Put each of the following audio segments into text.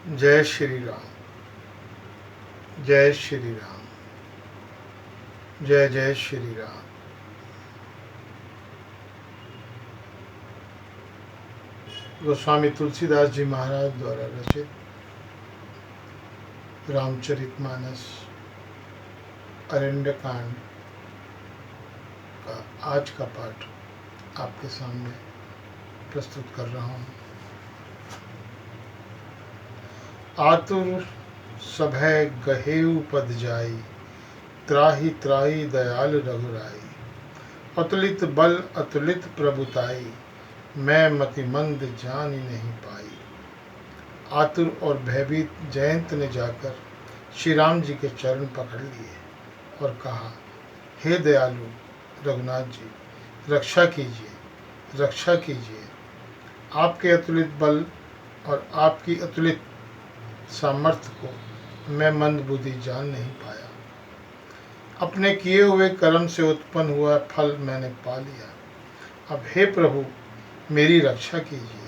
जय श्री राम। जय श्री राम। जय जय श्री राम। गोस्वामी तुलसीदास जी महाराज द्वारा रचित रामचरितमानस अरण्यकांड का आज का पाठ आपके सामने प्रस्तुत कर रहा हूँ। आतुर सभय गहेउ पद जाई, त्राहि त्राहि दयाल रघुराई। अतुलित बल अतुलित प्रभुताई, मैं मतिमंद जान ही नहीं पाई। आतुर और भयभीत जयंत ने जाकर श्री राम जी के चरण पकड़ लिए और कहा, हे दयालु रघुनाथ जी, रक्षा कीजिए, रक्षा कीजिए। आपके अतुलित बल और आपकी अतुलित सामर्थ्य को मैं मंदबुद्धि जान नहीं पाया। अपने किए हुए कर्म से उत्पन्न हुआ फल मैंने पा लिया। अब हे प्रभु मेरी रक्षा कीजिए,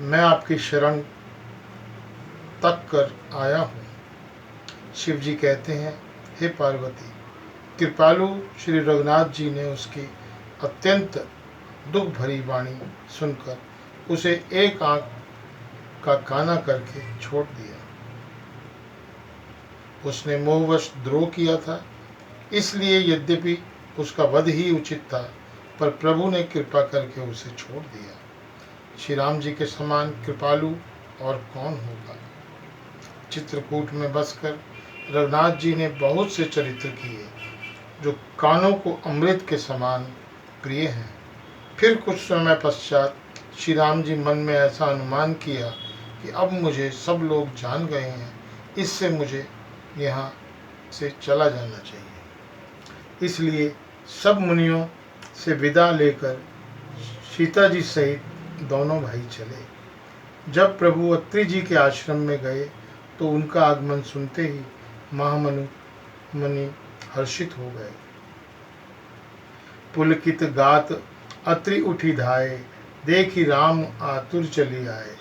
मैं आपकी शरण तक कर आया हूँ। शिव जी कहते हैं, हे पार्वती, कृपालु श्री रघुनाथ जी ने उसकी अत्यंत दुख भरी वाणी सुनकर उसे एक आंख का काना करके छोड़ दिया। उसने मोहवश द्रोह किया था, इसलिए यद्यपि उसका वध ही उचित था, पर प्रभु ने कृपा करके उसे छोड़ दिया। श्री राम जी के समान कृपालु और कौन होगा। चित्रकूट में बसकर रघुनाथ जी ने बहुत से चरित्र किए जो कानों को अमृत के समान प्रिय हैं। फिर कुछ समय पश्चात श्री राम जी मन में ऐसा अनुमान किया कि अब मुझे सब लोग जान गए हैं, इससे मुझे यहाँ से चला जाना चाहिए। इसलिए सब मुनियों से विदा लेकर सीता जी सहित दोनों भाई चले। जब प्रभु अत्रि जी के आश्रम में गए तो उनका आगमन सुनते ही मुनि हर्षित हो गए। पुलकित गात अत्रि उठी धाये, देखी राम आतुर चली आए।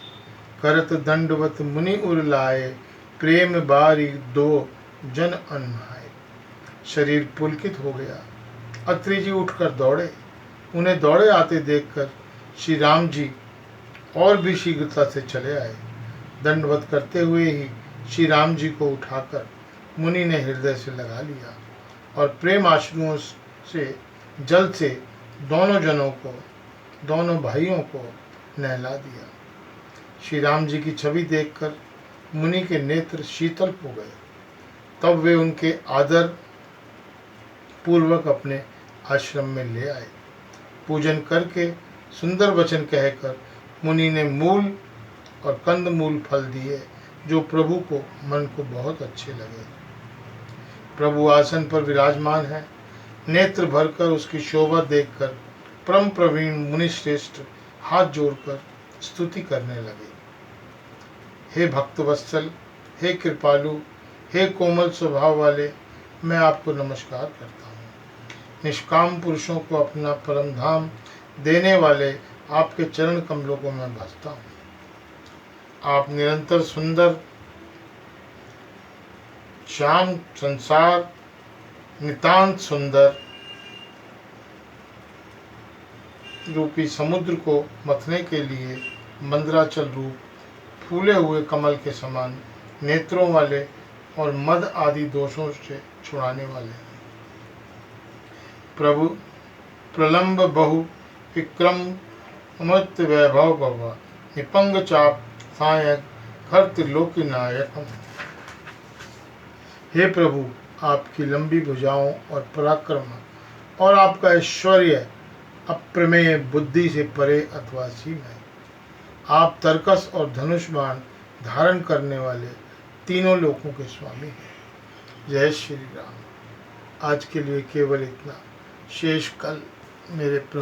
करत दंडवत मुनि उर लाए, प्रेम बारी दो जन अनभाए। शरीर पुलकित हो गया। अत्रि जी उठकर दौड़े। उन्हें दौड़े आते देखकर श्री राम जी और भी शीघ्रता से चले आए। दंडवत करते हुए ही श्री राम जी को उठाकर मुनि ने हृदय से लगा लिया और प्रेम आश्रुओं से जल से दोनों भाइयों को नहला दिया। श्री राम जी की छवि देखकर मुनि के नेत्र शीतल हो गए। तब वे उनके आदर पूर्वक अपने आश्रम में ले आए। पूजन करके सुंदर वचन कहकर मुनि ने मूल और कंदमूल फल दिए जो प्रभु को मन को बहुत अच्छे लगे। प्रभु आसन पर विराजमान है। नेत्र भरकर उसकी शोभा देखकर परम प्रवीण मुनि श्रेष्ठ हाथ जोड़कर स्तुति करने लगे। हे भक्तवत्सल, हे कृपालु, हे कोमल स्वभाव वाले, मैं आपको नमस्कार करता हूँ। निष्काम पुरुषों को अपना परम धाम देने वाले आपके चरण कमलों को मैं भजता हूँ। आप निरंतर सुंदर श्याम संसार नितांत सुंदर रूपी समुद्र को मथने के लिए मंदराचल रूप फूले हुए कमल के समान नेत्रों वाले और मद आदि दोषों से छुड़ाने वाले हैं। प्रभु प्रलंब बहु विक्रम अमृत वैभव भव, निपंग चाप सायक खर त्रिलोकी नायक। हे प्रभु, आपकी लंबी भुजाओं और पराक्रम और आपका ऐश्वर्य अप्रमेय बुद्धि से परे अथवा सीम है। आप तरकस और धनुष बाण धारण करने वाले तीनों लोकों के स्वामी हैं। जय श्री राम। आज के लिए केवल इतना। शेष कल मेरे प्रभु